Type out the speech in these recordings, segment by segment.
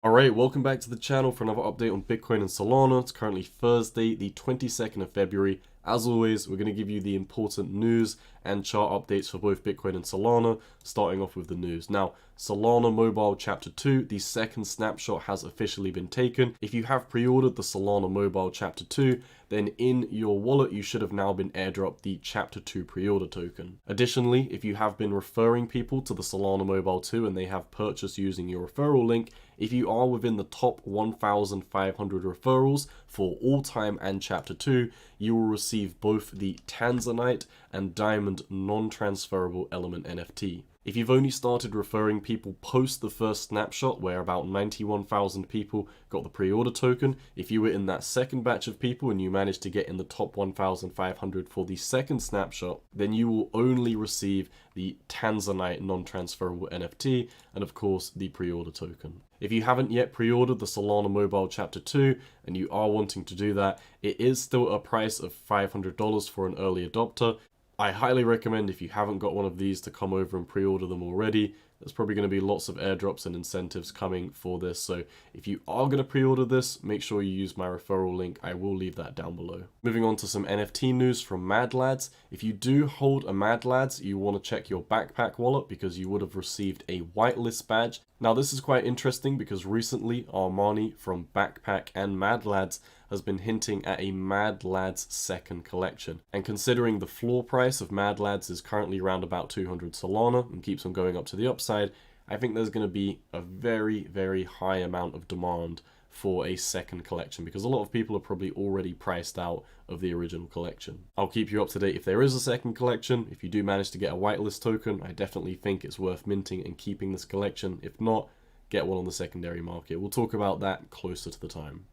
Alright, welcome back to the channel for another update on Bitcoin and Solana. It's currently Thursday, the 22nd of February. As always, we're going to give you the important news and chart updates for both Bitcoin and Solana, starting off with the news. Now, Solana Mobile Chapter 2, the second snapshot has officially been taken. If you have pre-ordered the Solana Mobile Chapter 2, then in your wallet you should have now been airdropped the Chapter 2 pre-order token. Additionally, if you have been referring people to the Solana Mobile 2 and they have purchased using your referral link, if you are within the top 1,500 referrals for all time and Chapter 2, you will receive both the Tanzanite and Diamond non-transferable element NFT. If you've only started referring people post the first snapshot, where about 91,000 people got the pre-order token, if you were in that second batch of people and you managed to get in the top 1,500 for the second snapshot, then you will only receive the Tanzanite non-transferable NFT and of course the pre-order token. If you haven't yet pre-ordered the Solana Mobile Chapter 2 and you are wanting to do that, it is still a price of $500 for an early adopter. I highly recommend, if you haven't got one of these, to come over and pre-order them already. There's probably going to be lots of airdrops and incentives coming for this, so if you are going to pre-order this, make sure you use my referral link. I will leave that down below. Moving on to some NFT news from Mad Lads. If you do hold a Mad Lads, you want to check your backpack wallet because you would have received a whitelist badge. Now this is quite interesting because recently Armani from Backpack and Mad Lads has been hinting at a Mad Lads second collection. And considering the floor price of Mad Lads is currently around about 200 Solana and keeps on going up to the upside, I think there's going to be a very, very high amount of demand for a second collection because a lot of people are probably already priced out of the original collection. I'll keep you up to date if there is a second collection. If you do manage to get a whitelist token, I definitely think it's worth minting and keeping this collection. If not, get one on the secondary market. We'll talk about that closer to the time.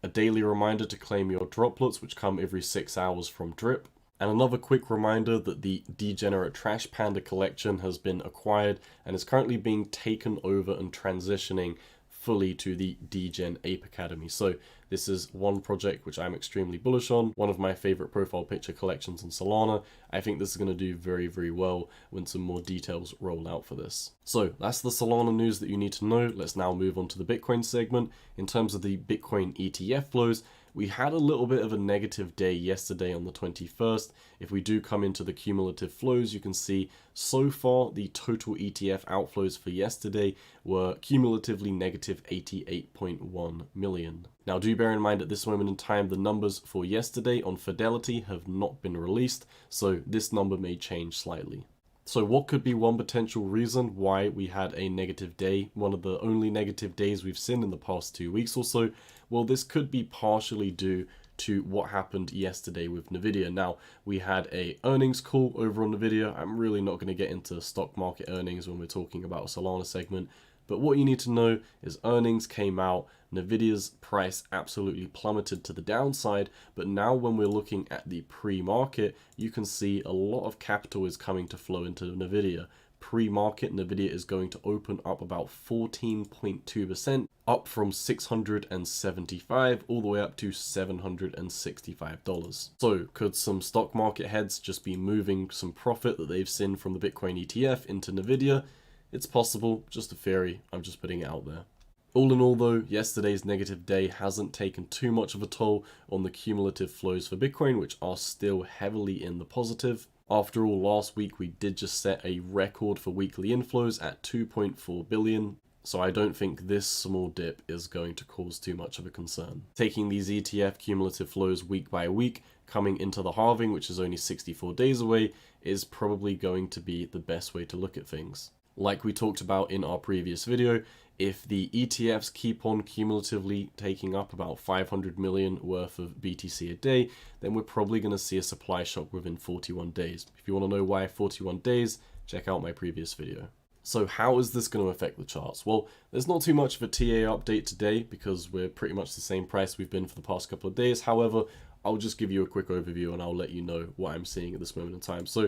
A daily reminder to claim your droplets, which come every 6 hours from Drip. And another quick reminder that the Degenerate Trash Panda collection has been acquired and is currently being taken over and transitioning fully to the Degen Ape Academy. So this is one project which I'm extremely bullish on, one of my favorite profile picture collections on Solana. I think this is going to do very, very well when some more details roll out for this. So that's the Solana news that you need to know. Let's now move on to the Bitcoin segment. In terms of the Bitcoin ETF flows, we had a little bit of a negative day yesterday on the 21st. If we do come into the cumulative flows, you can see so far the total ETF outflows for yesterday were cumulatively negative 88.1 million. Now do bear in mind at this moment in time, the numbers for yesterday on Fidelity have not been released, so this number may change slightly. So what could be one potential reason why we had a negative day, one of the only negative days we've seen in the past 2 weeks or so? Well, this could be partially due to what happened yesterday with Nvidia. Now, we had a earnings call over on Nvidia. I'm really not going to get into stock market earnings when we're talking about a Solana segment, but what you need to know is earnings came out, Nvidia's price absolutely plummeted to the downside, but now when we're looking at the pre-market, you can see a lot of capital is coming to flow into Nvidia. Pre-market, Nvidia is going to open up about 14.2%, up from $675 all the way up to $765. So could some stock market heads just be moving some profit that they've seen from the Bitcoin ETF into Nvidia? It's possible, just a theory, I'm just putting it out there. All in all though, yesterday's negative day hasn't taken too much of a toll on the cumulative flows for Bitcoin, which are still heavily in the positive. After all, last week we did just set a record for weekly inflows at 2.4 billion, so I don't think this small dip is going to cause too much of a concern. Taking these ETF cumulative flows week by week, coming into the halving, which is only 64 days away, is probably going to be the best way to look at things. Like we talked about in our previous video, if the ETFs keep on cumulatively taking up about 500 million worth of BTC a day, then we're probably going to see a supply shock within 41 days. If you want to know why 41 days, check out my previous video. So how is this going to affect the charts? Well, there's not too much of a TA update today because we're pretty much the same price we've been for the past couple of days. However, I'll just give you a quick overview and I'll let you know what I'm seeing at this moment in time. So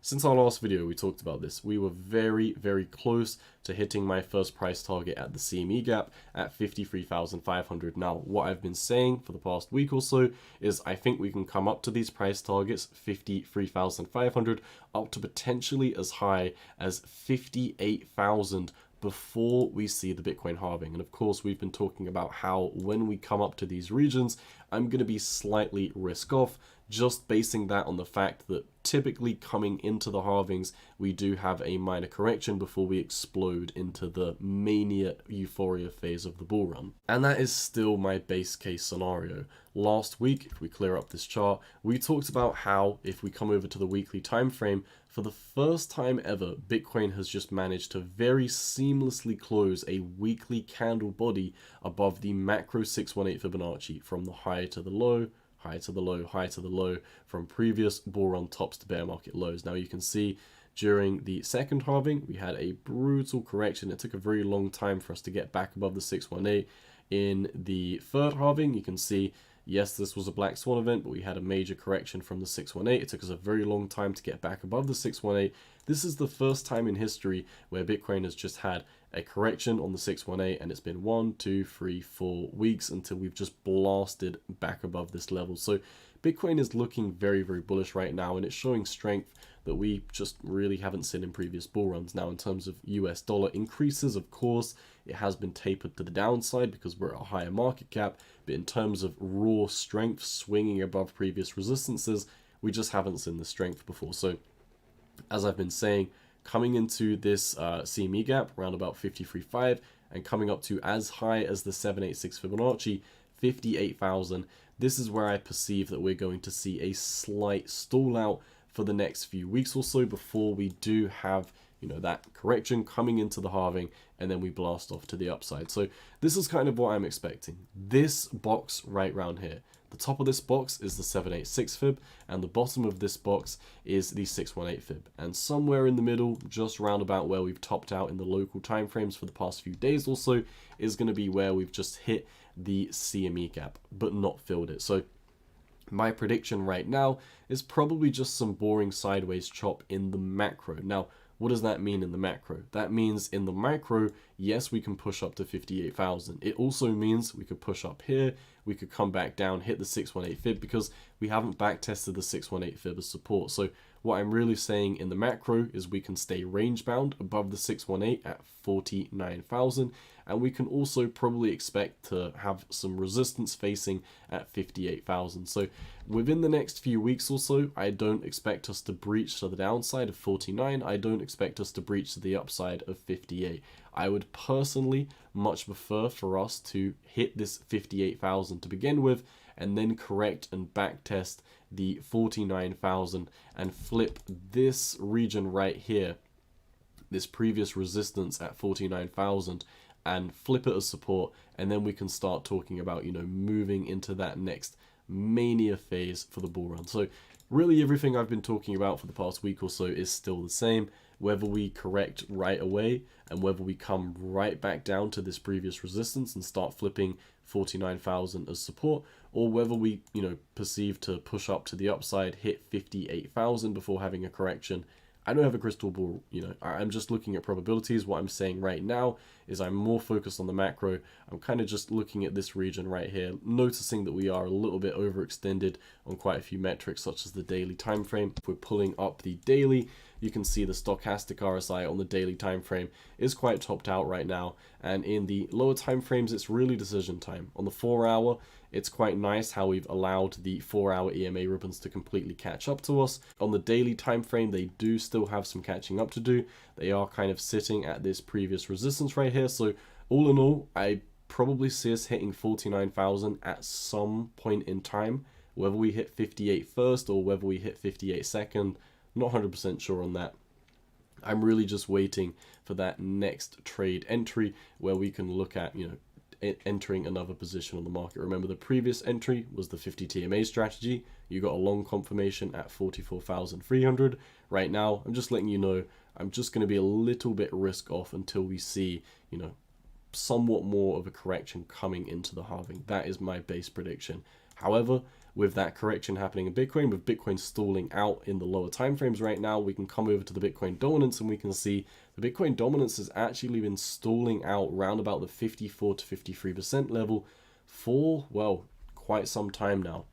since our last video, we talked about this. We were very, very close to hitting my first price target at the CME gap at 53,500. Now, what I've been saying for the past week or so is I think we can come up to these price targets, 53,500, up to potentially as high as 58,000 before we see the Bitcoin halving. And of course, we've been talking about how when we come up to these regions, I'm going to be slightly risk off, just basing that on the fact that typically coming into the halvings, we do have a minor correction before we explode into the mania euphoria phase of the bull run. And that is still my base case scenario. Last week, if we clear up this chart, we talked about how if we come over to the weekly time frame, for the first time ever, Bitcoin has just managed to very seamlessly close a weekly candle body above the macro 618 Fibonacci from the high to the low, high to the low, high to the low, from previous bull run tops to bear market lows. Now you can see during the second halving, we had a brutal correction. It took a very long time for us to get back above the 618. In the third halving, you can see, yes, this was a black swan event, but we had a major correction from the 618. It took us a very long time to get back above the 618. This is the first time in history where Bitcoin has just had a correction on the 618, and it's been 1, 2, 3, 4 weeks until we've just blasted back above this level. So Bitcoin is looking very, very bullish right now, and it's showing strength that we just really haven't seen in previous bull runs. Now, in terms of US dollar increases, of course, it has been tapered to the downside because we're at a higher market cap, but in terms of raw strength swinging above previous resistances, we just haven't seen the strength before. So as I've been saying, coming into this CME gap around about 53.5 and coming up to as high as the 786 Fibonacci, 58,000, this is where I perceive that we're going to see a slight stall out for the next few weeks or so before we do have, you know, that correction coming into the halving, and then we blast off to the upside. So this is kind of what I'm expecting. This box right around here, the top of this box is the 786 fib, and the bottom of this box is the 618 fib. And somewhere in the middle, just round about where we've topped out in the local timeframes for the past few days or so, is going to be where we've just hit the CME gap, but not filled it. So my prediction right now is probably just some boring sideways chop in the macro. Now, what does that mean in the macro? That means in the micro, yes, we can push up to 58,000. It also means we could push up here, we could come back down, hit the 618 fib, because we haven't back tested the 618 fib as support. So what I'm really saying in the macro is we can stay range bound above the 618 at 49,000, and we can also probably expect to have some resistance facing at 58,000. So within the next few weeks or so, I don't expect us to breach to the downside of 49. I don't expect us to breach to the upside of 58. I would personally much prefer for us to hit this 58,000 to begin with, and then correct and back test the 49,000 and flip this region right here, this previous resistance at 49,000, and flip it as support, and then we can start talking about, you know, moving into that next mania phase for the bull run. So really everything I've been talking about for the past week or so is still the same. Whether we correct right away and whether we come right back down to this previous resistance and start flipping 49,000 as support, or whether we, you know, perceive to push up to the upside, hit 58,000 before having a correction, I don't have a crystal ball. You know, I'm just looking at probabilities. What I'm saying right now is I'm more focused on the macro. I'm kind of just looking at this region right here, noticing that we are a little bit overextended on quite a few metrics, such as the daily time frame. If we're pulling up the daily, you can see the stochastic RSI on the daily time frame is quite topped out right now, and in the lower time frames, it's really decision time. On the 4-hour, it's quite nice how we've allowed the 4-hour EMA ribbons to completely catch up to us. On the daily time frame, they do still have some catching up to do. They are kind of sitting at this previous resistance right here. So all in all, I probably see us hitting 49,000 at some point in time. Whether we hit 58 first or whether we hit 58 second, not 100% sure on that. I'm really just waiting for that next trade entry where we can look at, you know, entering another position on the market. Remember, the previous entry was the 50 TMA strategy. You got a long confirmation at 44,300. Right now, I'm just letting you know, I'm just going to be a little bit risk off until we see, you know, somewhat more of a correction coming into the halving. That is my base prediction. However, with that correction happening in Bitcoin, with Bitcoin stalling out in the lower timeframes right now, we can come over to the Bitcoin dominance and we can see the Bitcoin dominance has actually been stalling out around about the 54 to 53% level for, well, quite some time now.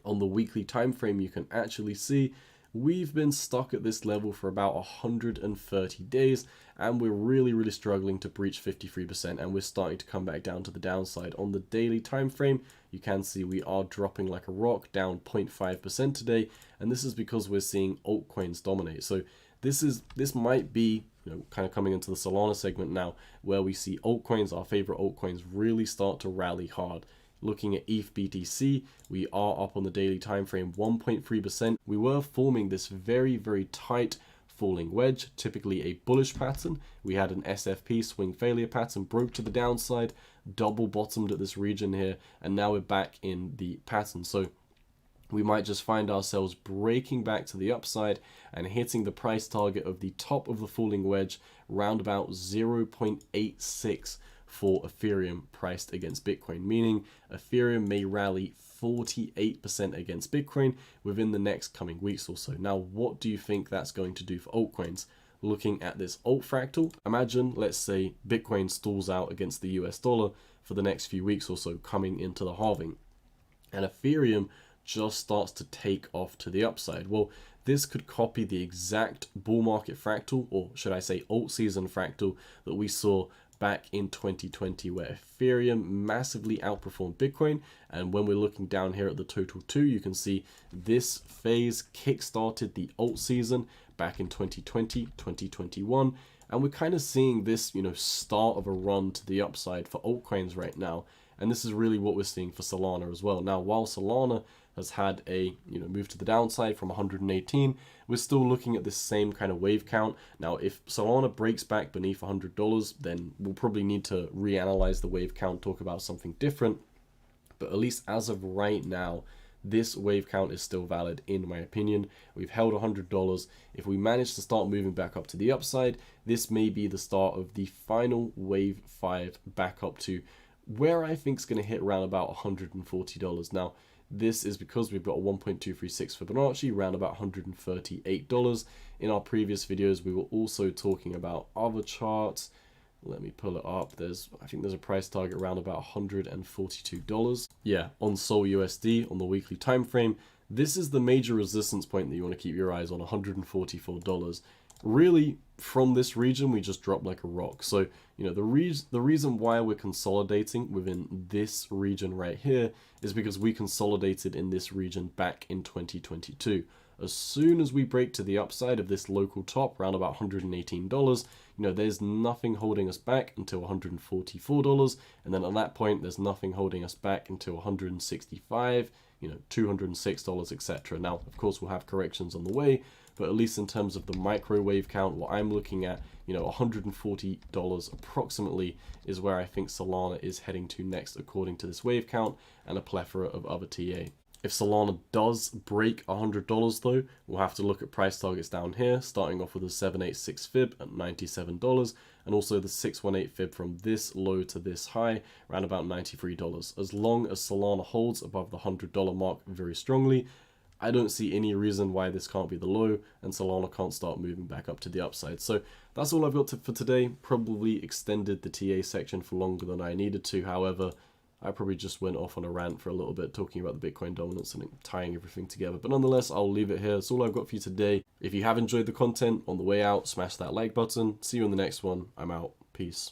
On the weekly time frame, you can actually see we've been stuck at this level for about 130 days, and we're really struggling to breach 53%, and we're starting to come back down to the downside. On the daily time frame, you can see we are dropping like a rock, down 0.5% today, and this is because we're seeing altcoins dominate. So this might be, kind of coming into the Solana segment now, where we see altcoins, our favorite altcoins, really start to rally hard. Looking at ETH BTC, we are up on the daily time frame 1.3%. We were forming this very tight falling wedge, typically a bullish pattern. We had an SFP, swing failure pattern, broke to the downside, double bottomed at this region here, and now we're back in the pattern. So we might just find ourselves breaking back to the upside and hitting the price target of the top of the falling wedge, round about 0.86 for Ethereum priced against Bitcoin, meaning Ethereum may rally 48% against Bitcoin within the next coming weeks or so. Now, what do you think that's going to do for altcoins? Looking at this alt fractal, imagine, let's say, Bitcoin stalls out against the US dollar for the next few weeks or so coming into the halving, and Ethereum just starts to take off to the upside. Well, this could copy the exact bull market fractal, or should I say alt season fractal, that we saw back in 2020, where Ethereum massively outperformed Bitcoin. And when we're looking down here at the total 2, you can see this phase kickstarted the alt season back in 2020, 2021. And we're kind of seeing this, start of a run to the upside for altcoins right now. And this is really what we're seeing for Solana as well. Now, while Solana has had a move to the downside from 118, we're still looking at this same kind of wave count. Now, if Solana breaks back beneath $100, then we'll probably need to reanalyze the wave count, talk about something different. But at least as of right now, this wave count is still valid in my opinion. We've held $100. If we manage to start moving back up to the upside, this may be the start of the final wave 5 back up to where I think is going to hit around about $140. Now, this is because we've got a 1.236 Fibonacci, around about $138. In our previous videos, we were also talking about other charts. Let me pull it up. I think there's a price target around about $142. Yeah, on Sol USD on the weekly time frame. This is the major resistance point that you want to keep your eyes on, $144. Really, from this region, we just dropped like a rock. So, the reason why we're consolidating within this region right here is because we consolidated in this region back in 2022. As soon as we break to the upside of this local top, around about $118, there's nothing holding us back until $144. And then at that point, there's nothing holding us back until $165, $206, etc. Now, of course, we'll have corrections on the way, but at least in terms of the microwave count, what I'm looking at, $140 approximately is where I think Solana is heading to next, according to this wave count and a plethora of other TA. If Solana does break $100 though, we'll have to look at price targets down here, starting off with a 786 fib at $97, and also the 618 fib from this low to this high, around about $93. As long as Solana holds above the $100 mark very strongly, I don't see any reason why this can't be the low and Solana can't start moving back up to the upside. So that's all I've got for today. Probably extended the TA section for longer than I needed to. However, I probably just went off on a rant for a little bit talking about the Bitcoin dominance and tying everything together. But nonetheless, I'll leave it here. That's all I've got for you today. If you have enjoyed the content, on the way out, smash that like button. See you in the next one. I'm out. Peace.